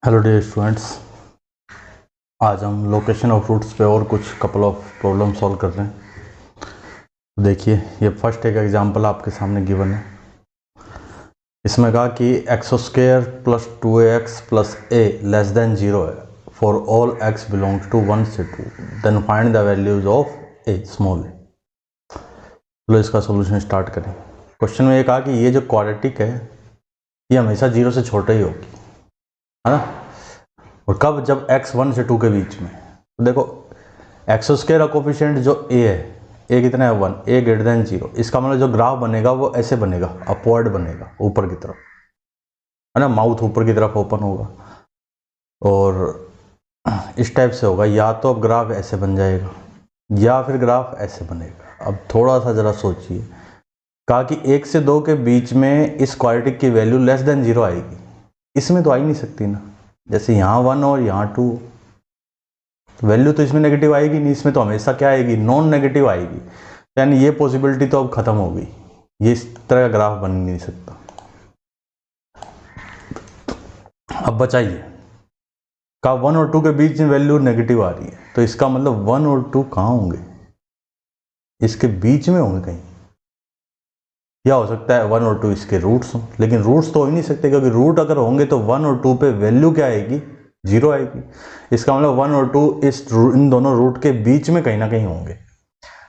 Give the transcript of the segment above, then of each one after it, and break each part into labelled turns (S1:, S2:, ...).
S1: Hello dear students, आज हम location of roots पे और कुछ कपल ऑफ प्रॉब्लम सॉल्व कर रहे हैं। देखिए, ये फर्स्ट एक एग्जांपल आपके सामने गिवन है। इसमें कहा कि x square plus 2ax plus a less than 0 है for all x belongs to 1 से 2, then find the values of a small a. चलो इसका सोल्यूशन स्टार्ट करें। क्वेश्चन में ये कहा कि ये जो क्वाड्रेटिक है ये हमेशा 0 से छोटा ही होगी, है ना। और कब? जब x 1 से 2 के बीच में। तो देखो, एक्स स्क्वायर का कोफिशिएंट जो a है, a कितना है 1, a ग्रेटर देन 0। इसका मतलब जो ग्राफ बनेगा वो ऐसे बनेगा, अपवर्ड बनेगा, ऊपर की तरफ, है ना। माउथ ऊपर की तरफ ओपन होगा और इस टाइप से होगा। या तो अब ग्राफ ऐसे बन जाएगा या फिर ग्राफ ऐसे बनेगा। अब थोड़ा सा ज़रा सोचिए, कहा कि 1 से 2 के बीच में इस क्वाड्रेटिक की वैल्यू लेस देन 0 आएगी। इसमें तो आ ही नहीं सकती ना, जैसे यहाँ 1 और यहाँ 2, वैल्यू तो इसमें नेगेटिव आएगी नहीं। इसमें तो हमेशा क्या आएगी? नॉन नेगेटिव आएगी। यानी ये पॉसिबिलिटी तो अब खत्म हो गई, ये इस तरह का ग्राफ बन नहीं सकता। अब बचाइए, का 1 और 2 के बीच में वैल्यू नेगेटिव आ रही है, तो इसका मतलब 1 और 2 कहाँ होंगे? इसके बीच में होंगे कहीं। या हो सकता है 1 और 2 इसके रूट्स हों, लेकिन रूट्स तो हो ही नहीं सकते, क्योंकि रूट अगर होंगे तो 1 और 2 पे वैल्यू क्या आएगी? 0 आएगी। इसका मतलब 1 और 2 इन दोनों रूट के बीच में कहीं ना कहीं होंगे।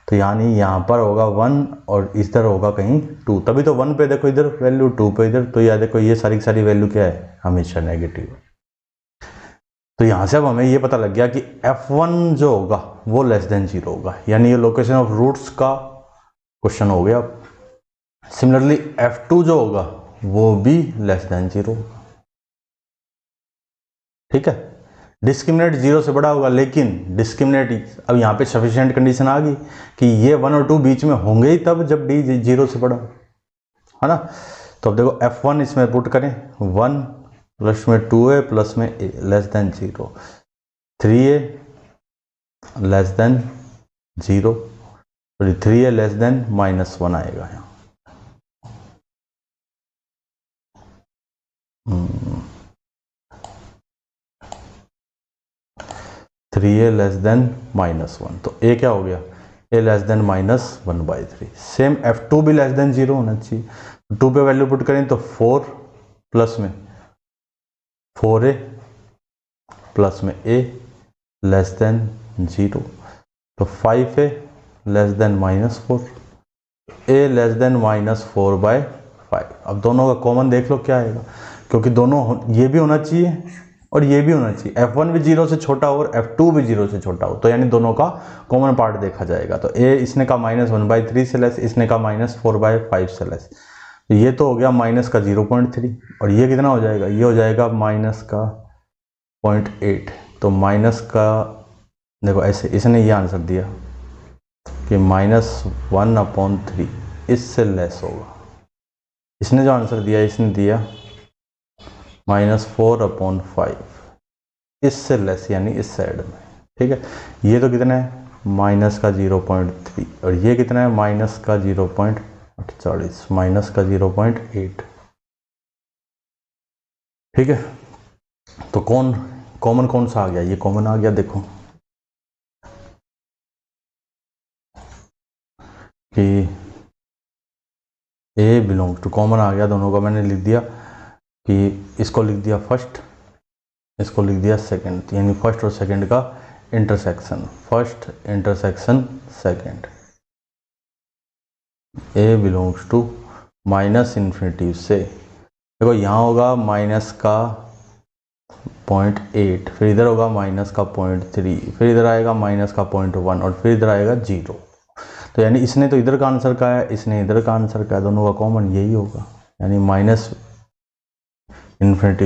S1: तो यानी यहाँ पर होगा 1 और इधर होगा कहीं 2। तभी तो 1 पे देखो इधर वैल्यू, 2 पे इधर। तो याद देखो, ये सारी की सारी वैल्यू क्या है? हमेशा नेगेटिव। तो यहाँ से अब हमें ये पता लग गया कि f1 जो होगा वो लेस देन 0 होगा। यानी ये लोकेशन ऑफ रूट्स का क्वेश्चन हो गया। सिमिलरली f2 जो होगा वो भी लेस देन 0 होगा। ठीक है, डिस्क्रिमिनेट 0 से बड़ा होगा, लेकिन डिस्क्रिमिनेट अब यहाँ पे सफिशिएंट कंडीशन आ गई कि ये 1 और 2 बीच में होंगे ही तब जब d 0 से बड़ा, है ना। तो अब देखो f1 इसमें पुट करें, 1 प्लस में 2a प्लस में a less than 0, 3a less than 0, 3a less than -1 आएगा यहाँ। 3a लेस देन -1, तो a क्या हो गया? a less then -1/3। Same f2 भी लेस देन 0 होना चाहिए। 2 पे वैल्यू पुट करें तो 4 प्लस में 4a प्लस में a लेस देन 0, तो 5a less than -4, a less then -4/5। अब दोनों का कॉमन देख लो क्या आएगा, क्योंकि दोनों ये भी होना चाहिए और ये भी होना चाहिए। f1 भी 0 से छोटा हो और f2 भी 0 से छोटा हो, तो यानी दोनों का कॉमन पार्ट देखा जाएगा। तो a इसने का -1/3 से लेस, इसने का -4/5 से लेस। तो ये तो हो गया माइनस का 0.3, और ये कितना हो जाएगा? ये हो जाएगा माइनस का 0.8। तो माइनस का देखो ऐसे, इसने ये आंसर दिया कि -1/3 इससे लेस होगा। इसने जो आंसर दिया, इसने दिया -4/5 इससे लेस, यानी इस साइड में। ठीक है, ये तो कितना है? माइनस का 0.3, और ये कितना है? माइनस का 0.48, माइनस का 0.8। ठीक है, तो कॉमन कौन सा आ गया? ये कॉमन आ गया। देखो कि a बिलोंग्स टू, कॉमन आ गया दोनों का। मैंने लिख दिया कि इसको लिख दिया फर्स्ट, इसको लिख दिया सेकंड, यानी फर्स्ट और सेकंड का intersection, first intersection second. a belongs to -∞ से, देखो यहाँ होगा माइनस का 0.8, फिर इधर होगा माइनस का 0.3, फिर इधर आएगा माइनस का 0.1, और फिर इधर आएगा 0। तो यानी इसने तो इधर का आंसर का है, इसने इधर का आंसर का है, दोनों का कॉमन यही होगा। यानी -∞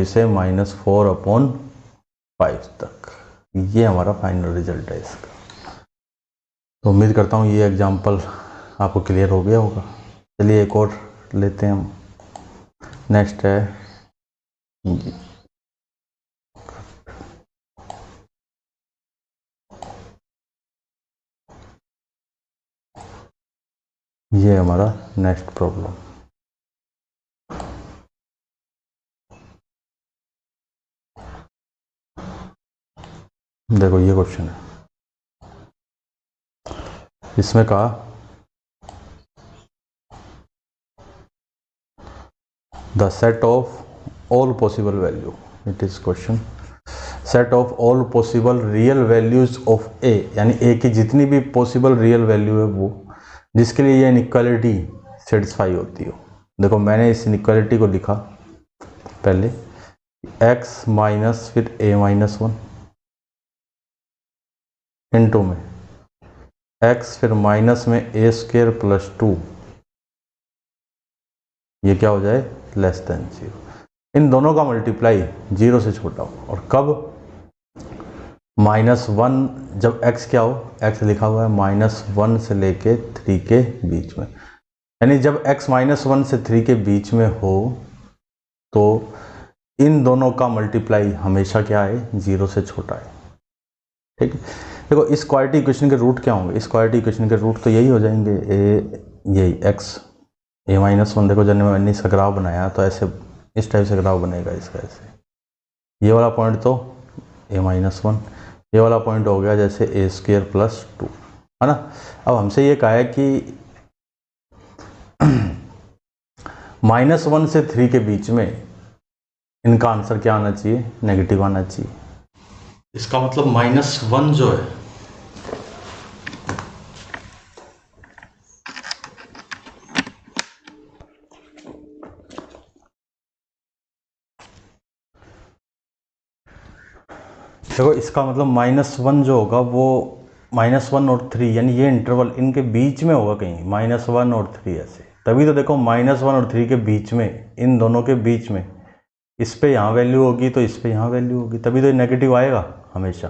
S1: से -4/5 तक। ये हमारा फाइनल रिजल्ट है इसका। तो उम्मीद करता हूँ ये एग्जाम्पल आपको क्लियर हो गया होगा। चलिए एक और लेते हैं हम। नेक्स्ट है ये हमारा नेक्स्ट प्रॉब्लम। देखो ये क्वेश्चन है, इसमें कहा the set of all possible value, it is question set of all possible real values of a, यानी ए की जितनी भी पॉसिबल रियल वैल्यू है वो, जिसके लिए ये इनइक्वालिटी सेटिस्फाई होती हो। देखो मैंने इस इनइक्वालिटी को लिखा पहले x माइनस फिर a माइनस 1 इंटू में x फिर माइनस में a स्क्र प्लस 2, ये क्या हो जाए लेस देन 0। इन दोनों का मल्टीप्लाई 0 से छोटा हो, और कब -1, जब x क्या हो, x लिखा हुआ है -1 से लेके 3 के बीच में, यानी जब x -1 से 3 के बीच में हो तो इन दोनों का मल्टीप्लाई हमेशा क्या है 0 से छोटा है। ठीक है, देखो इस क्वाड्रेटिक इक्वेशन के रूट क्या होंगे, इस क्वाड्रेटिक इक्वेशन के रूट तो यही हो जाएंगे यही x a-1। देखो जब मैंने इसका ग्राफ बनाया तो ऐसे इस टाइप से ग्राफ बनेगा इसका, ऐसे ये वाला पॉइंट तो a-1, ये वाला पॉइंट हो गया जैसे a स्क्र प्लस 2, है ना। अब हमसे ये कहा है कि -1 से 3 के बीच में इनका आंसर क्या आना चाहिए, नेगेटिव आना चाहिए। इसका मतलब -1 जो है देखो इसका मतलब -1 जो होगा वो -1 और 3, यानी ये इंटरवल इनके बीच में होगा कहीं, -1 और 3 ऐसे। तभी तो देखो -1 और 3 के बीच में, इन दोनों के बीच में, इस पे यहाँ वैल्यू होगी तो इस पे यहाँ वैल्यू होगी, तभी तो नेगेटिव आएगा हमेशा।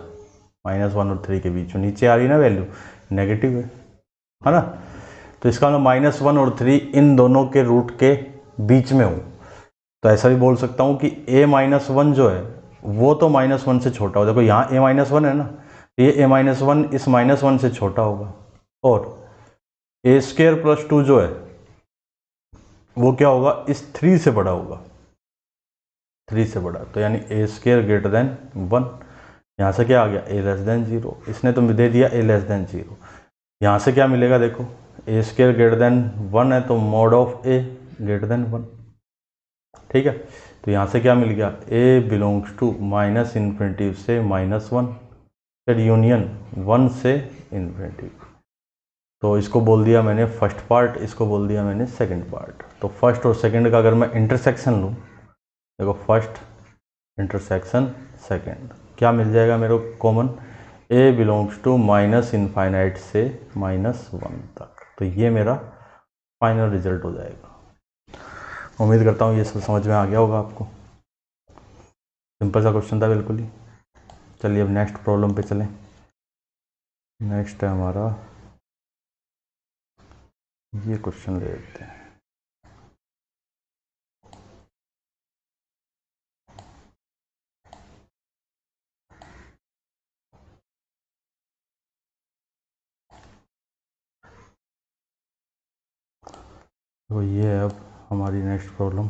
S1: -1 और 3 के बीच में नीचे आ रही ना वैल्यू, नेगेटिव है ना। तो इसका मतलब -1 और 3 इन दोनों के रूट के बीच में हो, तो ऐसा भी बोल सकता हूँ कि a-1 जो है वो तो -1 से छोटा हो। देखो यहाँ a-1 है ना, ये a-1 इस -1 से छोटा होगा, और a स्क्र प्लस 2 जो है वो क्या होगा, इस 3 से बड़ा होगा, 3 से बड़ा, तो यानी a स्क्र ग्रेटर देन 1। यहाँ से क्या आ गया a लेस देन 0, इसने तो दे दिया a लेस देन 0। यहाँ से क्या मिलेगा, देखो a स्क्र ग्रेटर देन 1 है तो mod of a greater than 1। ठीक है, तो यहाँ से क्या मिल गया, a बिलोंग्स टू -∞ से -1, फिर यूनियन 1 से ∞। तो इसको बोल दिया मैंने फर्स्ट पार्ट, इसको बोल दिया मैंने सेकंड पार्ट। तो फर्स्ट और सेकंड का अगर मैं इंटरसेक्शन लूँ, देखो फर्स्ट इंटरसेक्शन सेकंड, क्या मिल जाएगा मेरे को कॉमन, a बिलोंग्स टू -∞ से -1 तक। तो ये मेरा फाइनल रिजल्ट हो जाएगा। उम्मीद करता हूँ ये सब समझ में आ गया होगा आपको। सिंपल सा क्वेश्चन था बिल्कुल ही। चलिए अब नेक्स्ट प्रॉब्लम पे चलें। नेक्स्ट है हमारा ये क्वेश्चन ले लेते हैं। तो ये है अब हमारी नेक्स्ट प्रॉब्लम।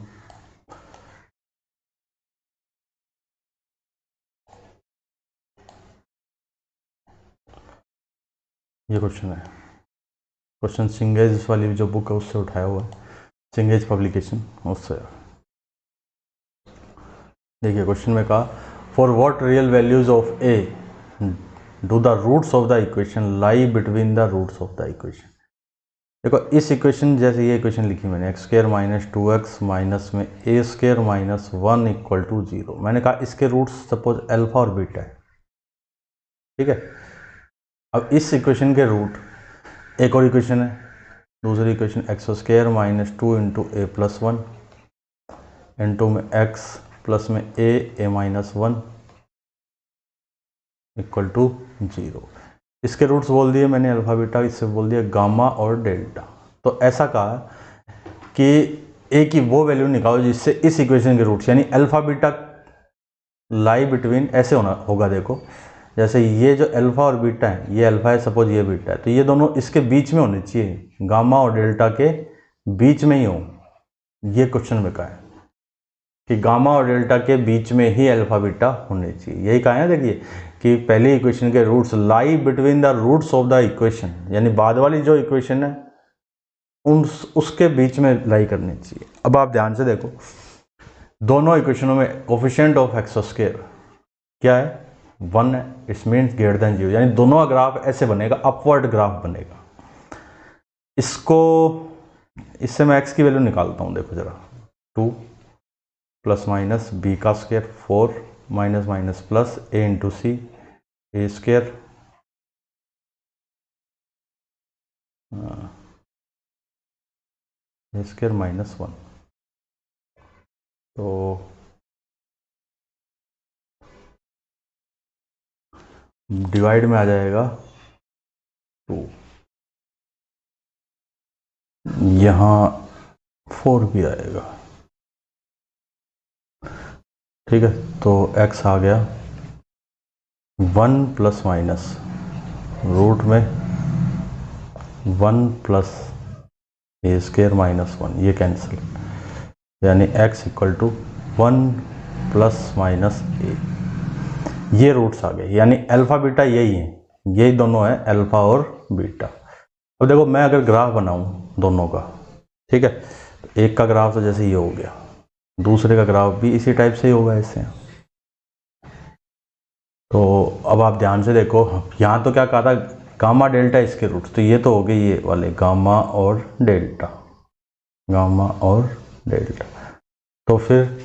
S1: ये क्वेश्चन है, क्वेश्चन सिंगेज वाली जो बुक है उससे उठाया हुआ है, सिंगेज पब्लिकेशन उससे। देखिए क्वेश्चन में कहा for what real values of a do the roots of the equation lie between the roots of the equation. देखो इस इक्वेशन, जैसे ये इक्वेशन लिखी मैंने x square minus 2x minus में a square minus 1 equal to 0। मैंने कहा इसके रूट्स सपोज अल्फा और बीटा है, ठीक है। अब इस इक्वेशन के रूट, एक और इक्वेशन है, दूसरी equation x square minus 2 into a plus 1 into में x प्लस में a माइनस 1 इक्वल टू 0। इसके रूट्स बोल दिए मैंने अल्फा बीटा, इससे बोल दिया गामा और डेल्टा। तो ऐसा कहा कि a की वो वैल्यू निकालो जिससे इस इक्वेशन के रूट्स यानी अल्फा बीटा लाई बिटवीन, ऐसे होगा। देखो जैसे ये जो अल्फा और बीटा है, ये अल्फा है सपोज, ये बीटा है, तो ये दोनों इसके बीच में होने चाहिए, गामा और डेल्टा के बीच में ही हो। ये क्वेश्चन में कहा है कि गामा और डेल्टा के बीच में ही अल्फा बीटा होने चाहिए। यही कहा है, देखिए कि पहली इक्वेशन के roots lie between the roots of the equation, यानी बाद वाली जो इक्वेशन है उसके बीच में लाई करनी चाहिए। अब आप ध्यान से देखो, दोनों इक्वेशनों में कोफिशिएंट ऑफ एक्स स्क्वायर क्या है, 1 है। इट मीन्स ग्रेटर देन 0, यानी दोनों का ग्राफ ऐसे बनेगा, अपवर्ड ग्राफ बनेगा। इससे मैं x की वैल्यू निकालता हूँ, देखो जरा, 2 प्लस माइनस b का square 4 minus minus plus a into C A square A square minus 1। तो डिवाइड में आ जाएगा 2, यहाँ 4 भी आएगा, ठीक है। तो x आ गया 1 प्लस माइनस रूट में 1 प्लस ए स्क्वायर माइनस 1, ये कैंसिल, यानी x equal to 1 plus minus a. ये रूट्स आ गए, यानी अल्फा बीटा यही है, यही दोनों है, अल्फा और बीटा। अब देखो मैं अगर ग्राफ बनाऊं दोनों का, ठीक है, तो एक का ग्राफ तो जैसे ये हो गया, दूसरे का ग्राफ भी इसी टाइप से ही होगा ऐसे। तो अब आप ध्यान से देखो, यहाँ तो क्या कहा था, गामा डेल्टा इसके रूट्स, तो ये तो हो गए ये वाले गामा और डेल्टा, गामा और डेल्टा। तो फिर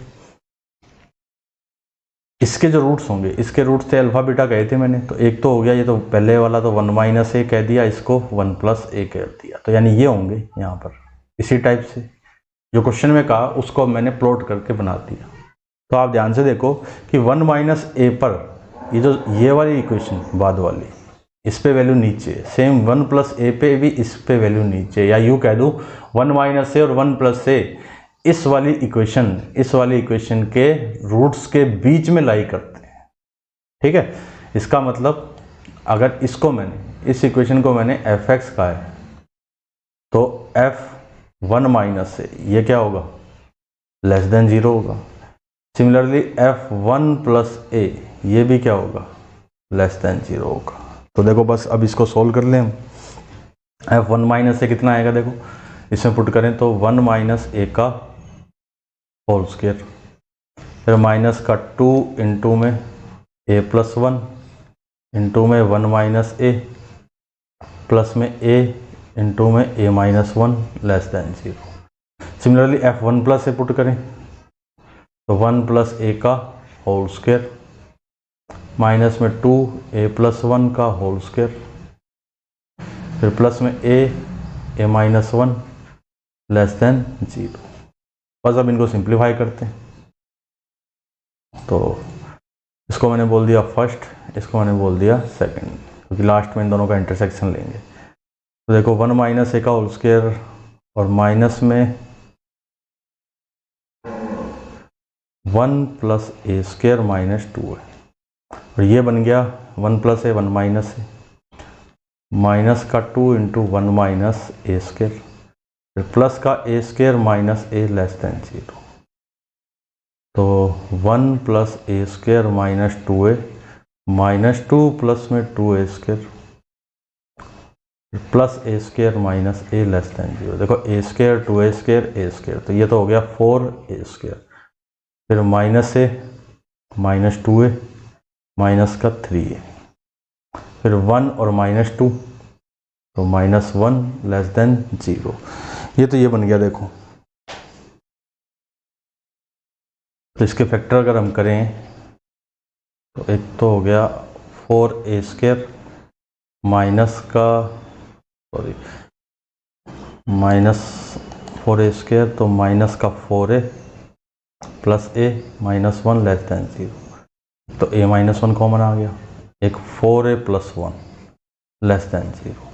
S1: इसके जो रूट्स होंगे, इसके रूट्स थे अल्फा बीटा कहे थे मैंने, तो एक तो हो गया, ये तो पहले वाला तो 1 माइनस ए कह दिया, इसको 1 प्लस ए कह दिया, तो यानी ये होंगे यहाँ पर इसी टाइप से। जो क्वेश्चन में कहा उसको मैंने प्लॉट करके बना दिया। तो आप ध्यान से देखो कि 1 माइनस ए पर ये वाली इक्वेशन बाद वाली, इस पे वैल्यू नीचे, सेम 1 प्लस ए पे भी इस पे वैल्यू नीचे, या यूँ कह दूँ 1 माइनस ए और 1 प्लस ए इस वाली इक्वेशन के रूट्स के बीच में लाई करते हैं, ठीक है। इसका मतलब अगर इसको मैंने, इस इक्वेशन को मैंने एफ एक्स कहा है, तो f1 माइनस से ये क्या होगा, लेस देन 0 होगा। सिमिलरली f1 प्लस ए ये भी क्या होगा, लेस देन 0 होगा। तो देखो बस अब इसको सोल्व कर लें हम। f1 माइनस से कितना आएगा, देखो इसमें पुट करें तो 1 माइनस ए का होल स्क्वायर, फिर माइनस का 2 इंटू में a प्लस 1 इंटू में 1 माइनस ए प्लस में a इंटू में a minus 1 less than 0। Similarly f1 plus A put करें तो 1 प्लस ए का होल स्क्वायर माइनस में 2 a प्लस 1 का होल स्क्वायर, फिर प्लस में a माइनस 1 लेस देन 0। बस अब इनको सिंप्लीफाई करते हैं। तो इसको मैंने बोल दिया फर्स्ट, इसको मैंने बोल दिया सेकंड, क्योंकि लास्ट में इन दोनों का इंटरसेक्शन लेंगे। तो देखो 1 माइनस ए का होल स्क्वायर और माइनस में 1 प्लस ए स्क्वायर माइनस 2 है, और ये बन गया 1 plus a 1 minus a, minus का 2 इंटू 1 माइनस ए स्क्वायर, फिर प्लस का a square minus a less than 0। तो 1 plus a square minus 2a minus 2 plus में 2a square plus a square minus a less than 0। देखो a square 2a square a square, तो ये तो हो गया 4a स्क्वायर, फिर minus a minus 2a minus का 3a, फिर 1 और माइनस 2 तो माइनस 1 लेस देन 0। ये तो ये बन गया देखो। तो इसके फैक्टर अगर हम करें तो एक तो हो गया 4a स्क्वायर माइनस का माइनस 4a स्क्वायर, तो माइनस का 4a plus a minus 1 less than 0। तो a माइनस 1 कॉमन आ गया, एक 4a प्लस 1 लेस देन 0।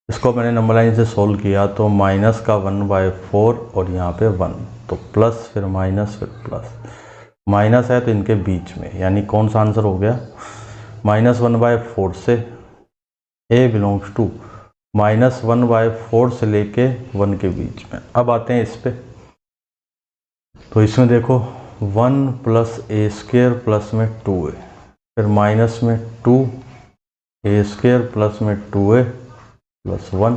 S1: इसको मैंने नंबर लाइन से सोल्व किया तो माइनस का 1/4 और यहाँ पे 1, तो प्लस फिर माइनस फिर प्लस, माइनस है तो इनके बीच में, यानी कौन सा आंसर हो गया, माइनस 1/4 से a बिलोंग्स टू माइनस 1/4 से लेके 1 के बीच में। अब आते हैं इस पे, तो इसमें देखो 1 प्लस ए स्क्वायर प्लस में 2a, फिर माइनस में 2a² प्लस में 2a प्लस 1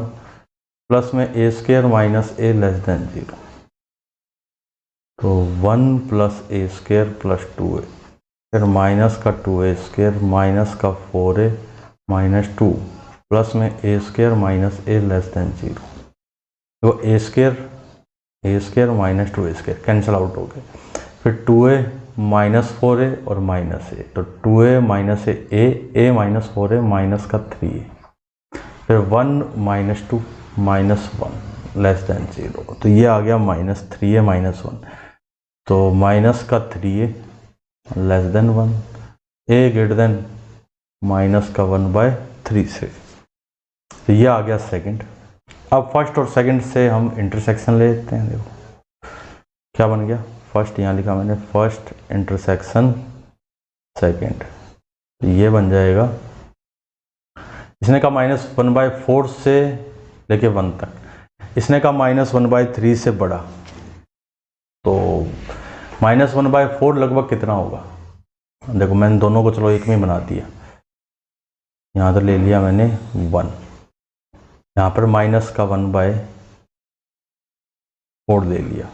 S1: प्लस में a² minus a less than 0, तो 1 प्लस a² प्लस 2a, फिर माइनस का 2a² माइनस का 4a माइनस 2 प्लस में a² minus a less than 0, तो a² minus 2a² cancel out हो गए, फिर 2a माइनस 4a और माइनस a, तो 2a minus a minus 4a minus का 3a, फिर 1 माइनस 2 माइनस 1 लेस देन 0, तो ये आ गया माइनस 3a माइनस 1, तो माइनस का 3a less than 1, a greater than minus का 1/3 से, तो ये आ गया सेकंड। अब फर्स्ट और सेकंड से हम इंटरसेक्शन ले लेते हैं। देखो क्या बन गया, फर्स्ट यहाँ लिखा मैंने, फर्स्ट इंटरसेक्शन सेकंड, तो ये बन जाएगा, इसने कहा -1/4 से लेके 1 तक, इसने कहा -1/3 से बड़ा, तो -1/4 लगभग कितना होगा, देखो मैंने दोनों को चलो एक में बना दिया, यहाँ तो ले लिया मैंने 1, यहाँ पर माइनस का 1/4 ले लिया,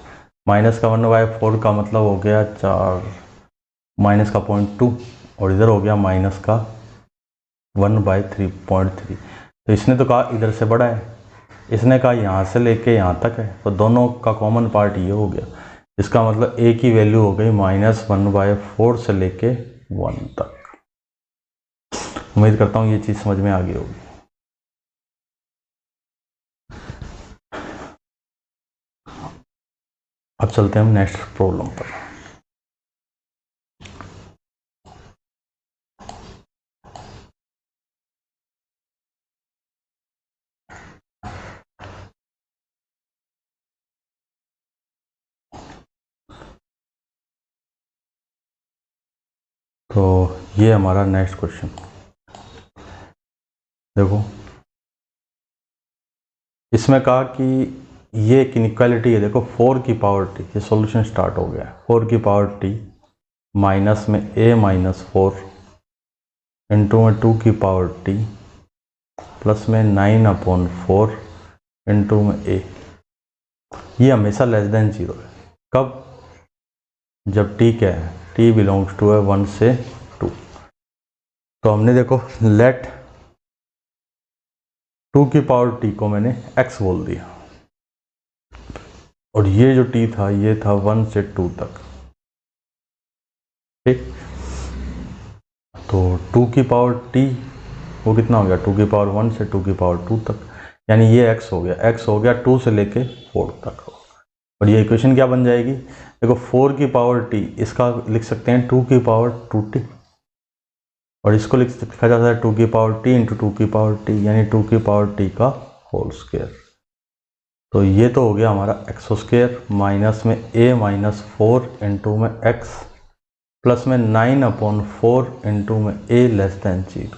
S1: माइनस का 1/4 का मतलब हो गया 4, माइनस का 0.2 और इधर हो गया माइनस का 1/3.3, तो इसने तो कहा इधर से बड़ा है, इसने कहा यहाँ से लेके यहाँ तक है, तो दोनों का कॉमन पार्ट ये हो गया, इसका मतलब a की वैल्यू हो गई -1/4 से लेके 1 तक। उम्मीद करता हूँ ये चीज़ समझ में आ गई होगी। अब चलते हैं हम नेक्स्ट प्रॉब्लम पर। तो ये हमारा नेक्स्ट क्वेश्चन, देखो इसमें कहा कि ये एक इनइक्वालिटी है, देखो 4 की पावर t, ये सॉल्यूशन स्टार्ट हो गया है, 4 की पावर t माइनस में a माइनस 4 इंटू में 2 की पावर t प्लस में 9/4 इंटू में a, ये हमेशा लेस देन 0 है, कब, जब t क्या है, t बिलोंग्स टू है 1 से 2, तो हमने देखो लेट 2 की पावर t को मैंने x बोल दिया, और ये जो t था ये था 1 से 2 तक, ठीक, तो 2 की पावर t वो कितना हो गया, 2 की पावर 1 से 2 की पावर 2 तक, यानी ये x हो गया, x हो गया 2 से लेके 4 तक, और ये इक्वेशन क्या बन जाएगी, देखो 4 की पावर t, इसका लिख सकते हैं 2 की पावर 2t, और इसको लिखा जाता है 2 की पावर t इंटू 2 की पावर t, यानी 2 की पावर t का होल स्क्वायर, तो ये तो हो गया हमारा x² माइनस में a माइनस 4 इंटू में x प्लस में 9/4 इंटू में a less than 0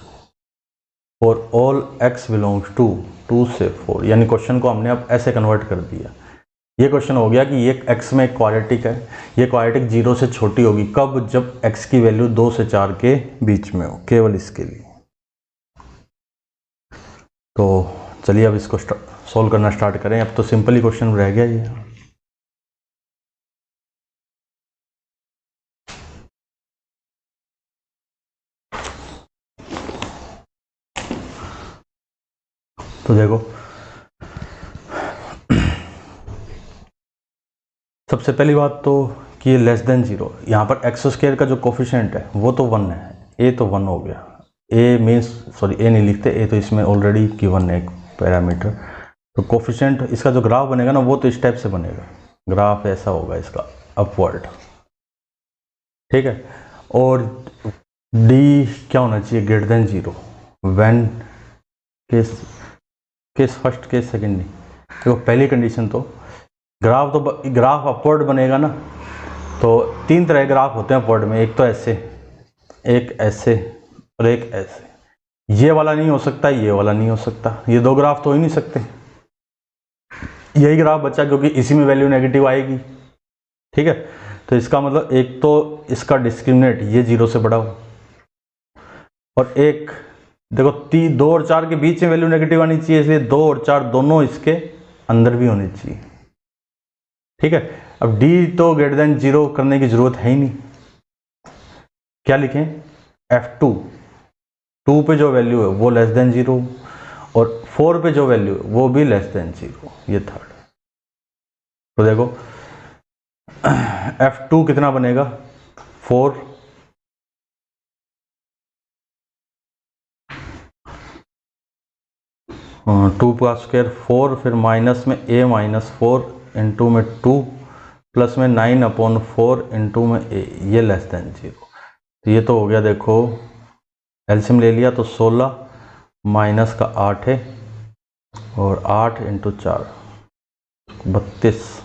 S1: for all x belongs to 2 से 4, यानी क्वेश्चन को हमने अब ऐसे कन्वर्ट कर दिया, ये क्वेश्चन हो गया कि ये x में एक क्वाड्रेटिक है, ये क्वाड्रेटिक 0 से छोटी होगी कब, जब x की वैल्यू 2 से 4 के बीच में हो, केवल इसके लिए। तो चलिए अब इसको सॉल्व करना स्टार्ट करें, अब तो सिंपल ही क्वेश्चन रह गया ये। तो देखो सबसे पहली बात तो कि ये लेस देन 0, यहाँ पर x² का जो कोफिशिएंट है वो तो 1 है, a तो 1 हो गया, a मीन्स सॉरी a नहीं लिखते, a तो इसमें ऑलरेडी गिवन है एक पैरामीटर, तो कोफिशिएंट इसका जो ग्राफ बनेगा ना वो तो इस टाइप से बनेगा, ग्राफ ऐसा होगा इसका अपवर्ड, ठीक है, और d क्या होना चाहिए, greater than 0, when case first case second नहीं, देखो पहली कंडीशन तो ग्राफ अपवर्ड बनेगा ना, तो 3 तरह के ग्राफ होते हैं अपवर्ड में, एक तो ऐसे, एक ऐसे और एक ऐसे, ये वाला नहीं हो सकता, ये वाला नहीं हो सकता, ये 2 ग्राफ तो हो ही नहीं सकते, यही ग्राफ बचा क्योंकि इसी में वैल्यू नेगेटिव आएगी, ठीक है, तो इसका मतलब एक तो इसका डिस्क्रिमिनेट ये 0 से बड़ा हो, और एक देखो 2 और 4 के बीच में वैल्यू नेगेटिव आनी चाहिए, इसलिए 2 और 4 दोनों इसके अंदर भी होनी चाहिए। ठीक है, अब डी तो ग्रेटर देन 0 करने की जरूरत है ही नहीं, क्या लिखें F2, 2 पे जो वैल्यू है वो लेस देन 0 और 4 पे जो वैल्यू है वो भी लेस देन 0, ये थर्ड। तो देखो F2 कितना बनेगा 4, टू का स्क्वायर 4, फिर माइनस में a माइनस 4 इंटू में 2 प्लस में 9/4 इंटू में a, ये लेस देन 0। तो ये तो हो गया, देखो एलसीएम ले लिया तो 16 माइनस का 8 है और 8 इंटू 4 32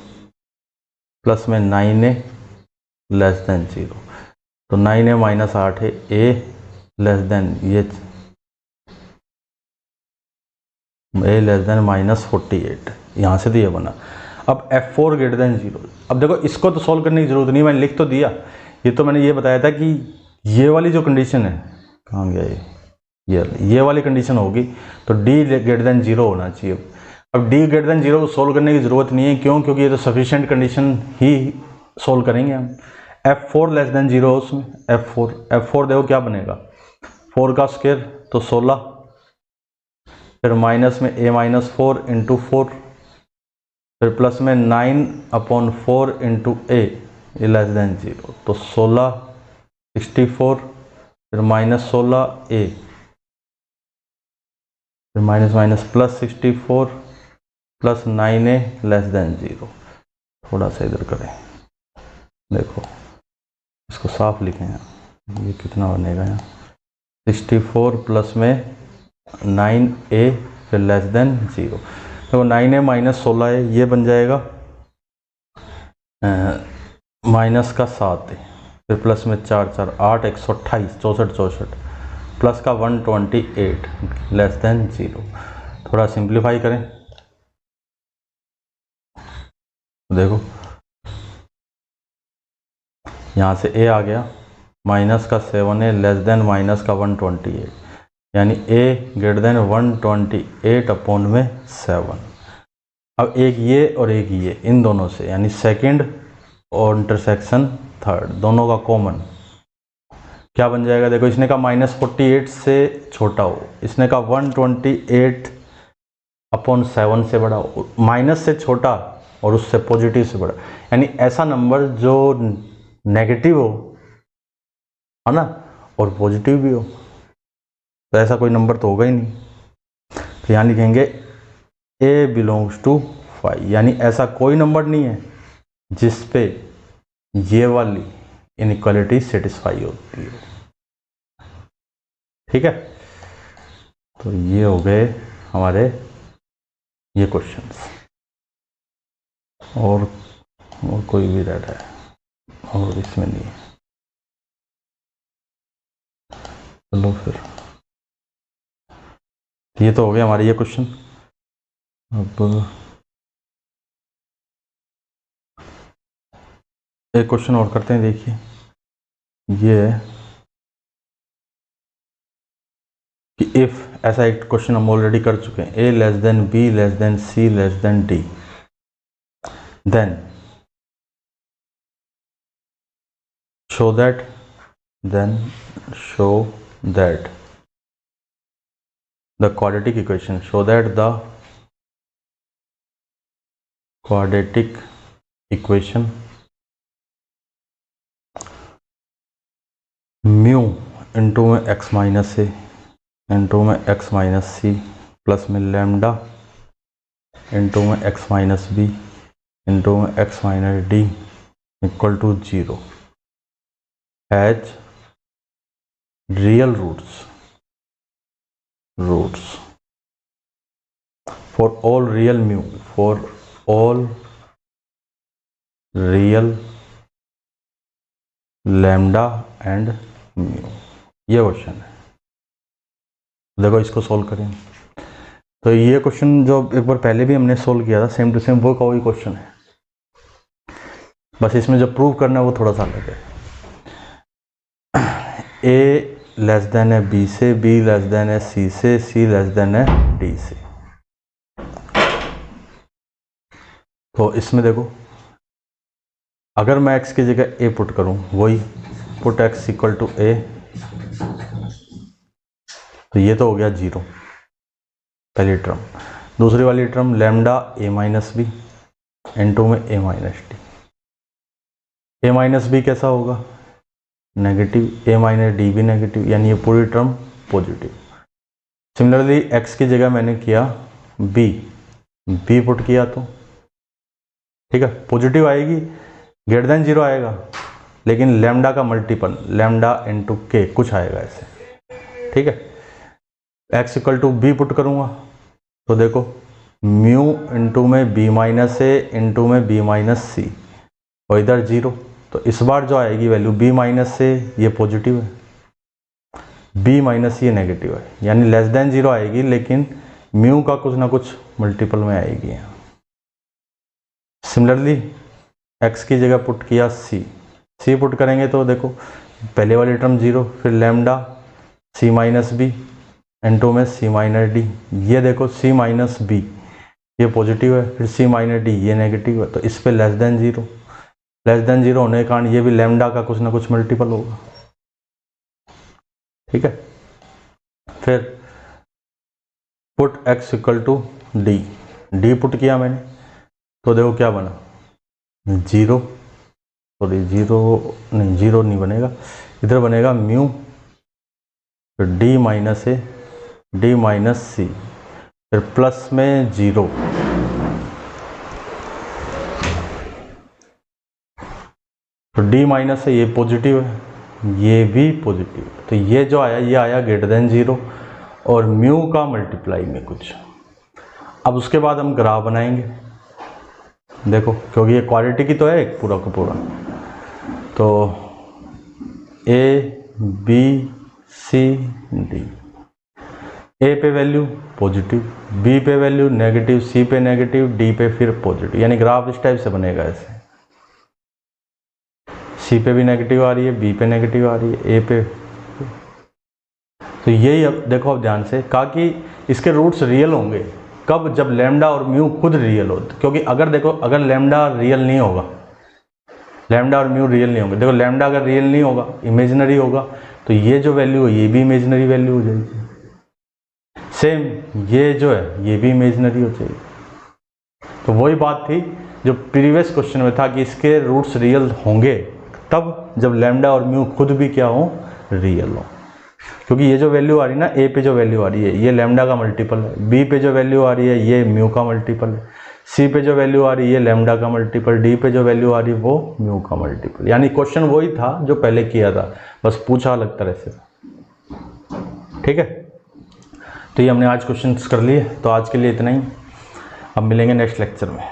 S1: प्लस में 9a लेस देन 0। तो 9a माइनस 8 है, a लेस देन ये a लेस देन -48, यहाँ से तो ये बना। अब F4 ग्रेटर देन 0। अब देखो इसको तो सॉल्व करने की जरूरत नहीं, मैंने लिख तो दिया, ये तो मैंने ये बताया था कि ये वाली जो कंडीशन है, कहाँ गया ये वाली कंडीशन होगी तो D ग्रेटर देन 0 होना चाहिए। अब D ग्रेटर देन 0 को सोल्व करने की ज़रूरत नहीं है, क्यों? क्योंकि ये तो सफिशिएंट कंडीशन ही सोल्व करेंगे हम। F4 लेस देन 0 हो उसमें, F4 देखो क्या बनेगा, 4 का स्क्वायर तो 16, फिर माइनस में a माइनस 4 इंटू 4, फिर प्लस में 9/4 इंटू a, ये लेस देन 0। तो 16 64, फिर माइनस 16a, फिर minus minus plus 64 plus 9a less than 0। थोड़ा सा इधर करें, देखो इसको साफ लिखें, ये कितना बनेगा यहाँ 64 प्लस में 9a फिर लेस देन 0। देखो 9a माइनस 16 है, ये बन जाएगा माइनस का 7 है, फिर प्लस में 4 4 8 128 64 64 प्लस का 128 लेस देन 0। थोड़ा सिंप्लीफाई करें, देखो यहाँ से a आ गया माइनस का 7a लेस देन माइनस का 128, यानी a ग्रेटर देन 128/7। अब एक ये और एक ये, इन दोनों से यानी सेकंड और इंटरसेक्शन थर्ड, दोनों का कॉमन क्या बन जाएगा, देखो इसने का -48 से छोटा हो, इसने का 128/7 से बड़ा हो, माइनस से छोटा और उससे पॉजिटिव से बड़ा, यानी ऐसा नंबर जो नेगेटिव हो, है ना, और पॉजिटिव भी हो, तो ऐसा कोई नंबर तो होगा ही नहीं। तो यहाँ लिखेंगे a बिलोंग्स टू 5, यानी ऐसा कोई नंबर नहीं है जिस पे ये वाली इनइक्वालिटी सेटिस्फाई होती है। ठीक है, तो ये हो गए हमारे ये क्वेश्चंस, और कोई भी डाटा है और इसमें नहीं है। चलो फिर ये तो हो गया हमारे ये क्वेश्चन। अब एक क्वेश्चन और करते हैं, देखिए ये है कि इफ, ऐसा एक क्वेश्चन हम ऑलरेडी कर चुके हैं, a less than b less than c less than d, then show that the quadratic equation, show that the quadratic equation mu into में x माइनस a इंटू में x माइनस c प्लस में lambda into में x minus b into में x minus d equal to 0 has real roots for all real mu, for all real lambda and mu, ये question है। देखो इसको solve करें, तो ये क्वेश्चन जो एक बार पहले भी हमने सोल्व किया था, सेम टू सेम वो कोई क्वेश्चन है, बस इसमें जो प्रूव करना है वो थोड़ा सा अलग है। a लेस देन है बी से, बी लेस देन है सी से, सी लेस देन है डी से। तो इसमें देखो अगर मैं x की जगह a पुट करूं, वही put x equal to a, तो ये तो हो गया 0 पहली टर्म। दूसरी वाली term lambda a minus B into में a minus D. a minus B कैसा होगा? नेगेटिव, a माइनस डी भी नेगेटिव, यानी ये पूरी टर्म पॉजिटिव। सिमिलरली x की जगह मैंने किया b पुट किया तो ठीक है पॉजिटिव आएगी, ग्रेटर देन 0 आएगा, लेकिन लैम्डा का मल्टीपल लैम्डा इंटू के कुछ आएगा ऐसे, ठीक है। x equal to B put करूँगा तो देखो म्यू इंटू में b माइनस ए इंटू में b माइनस सी, और इधर 0, तो इस बार जो आएगी वैल्यू b माइनस से ये पॉजिटिव है, b माइनस ये नेगेटिव है, यानी लेस देन 0 आएगी, लेकिन म्यू का कुछ ना कुछ मल्टीपल में आएगी। सिमिलरली x की जगह पुट किया c पुट करेंगे तो देखो पहले वाली टर्म 0, फिर lambda c minus B into में c माइनस डी, ये देखो c माइनस बी ये पॉजिटिव है, फिर c माइनस डी ये नेगेटिव है, तो इस पे लेस देन 0 होने के कारण ये भी लैम्डा का कुछ ना कुछ मल्टीपल होगा, ठीक है। फिर put x equal to D put किया मैंने तो देखो क्या बना 0 नहीं बनेगा, इधर बनेगा म्यू फिर d minus a d minus c, फिर प्लस में 0, तो डी माइनस है ये पॉजिटिव है, ये भी पॉजिटिव, तो ये जो आया ये आया ग्रेटर देन 0 और म्यू का मल्टीप्लाई में कुछ। अब उसके बाद हम ग्राफ बनाएंगे, देखो क्योंकि ये क्वालिटी की तो है एक पूरा का पूरा, तो ए बी सी डी, ए पे वैल्यू पॉजिटिव, बी पे वैल्यू नेगेटिव, सी पे नेगेटिव, डी पे फिर पॉजिटिव, यानी ग्राफ इस टाइप से बनेगा ऐसे, सी पे भी नेगेटिव आ रही है, बी पे नेगेटिव आ रही है, ए पे, तो यही अब देखो अब ध्यान से कहा कि इसके रूट्स रियल होंगे कब? जब लैम्डा और म्यू खुद रियल हो, क्योंकि अगर देखो अगर लैम्डा रियल नहीं होगा, लैम्डा और म्यू रियल नहीं होंगे, देखो लैम्डा अगर रियल नहीं होगा इमेजिनरी होगा, तो ये जो वैल्यू है ये भी इमेजिनरी वैल्यू हो जाएगी, सेम ये जो है ये भी इमेजिनरी हो जाएगी। तो वही बात थी जो प्रीवियस क्वेश्चन में था कि इसके रूट्स रियल होंगे तब जब लैम्डा और म्यू खुद भी क्या हो? रियल हो, क्योंकि ये जो वैल्यू आ रही है ना, ए पे जो वैल्यू आ रही है ये लैम्डा का मल्टीपल है, बी पे जो वैल्यू आ रही है ये म्यू का मल्टीपल है, सी पे जो वैल्यू आ रही है ये लैम्डा का मल्टीपल, डी पे जो वैल्यू आ रही है वो म्यू का मल्टीपल, यानी क्वेश्चन वही था जो पहले किया था, बस पूछा अलग तरह से, ठीक है। तो ये हमने आज क्वेश्चंस कर लिए, तो आज के लिए इतना ही, अब मिलेंगे नेक्स्ट लेक्चर में।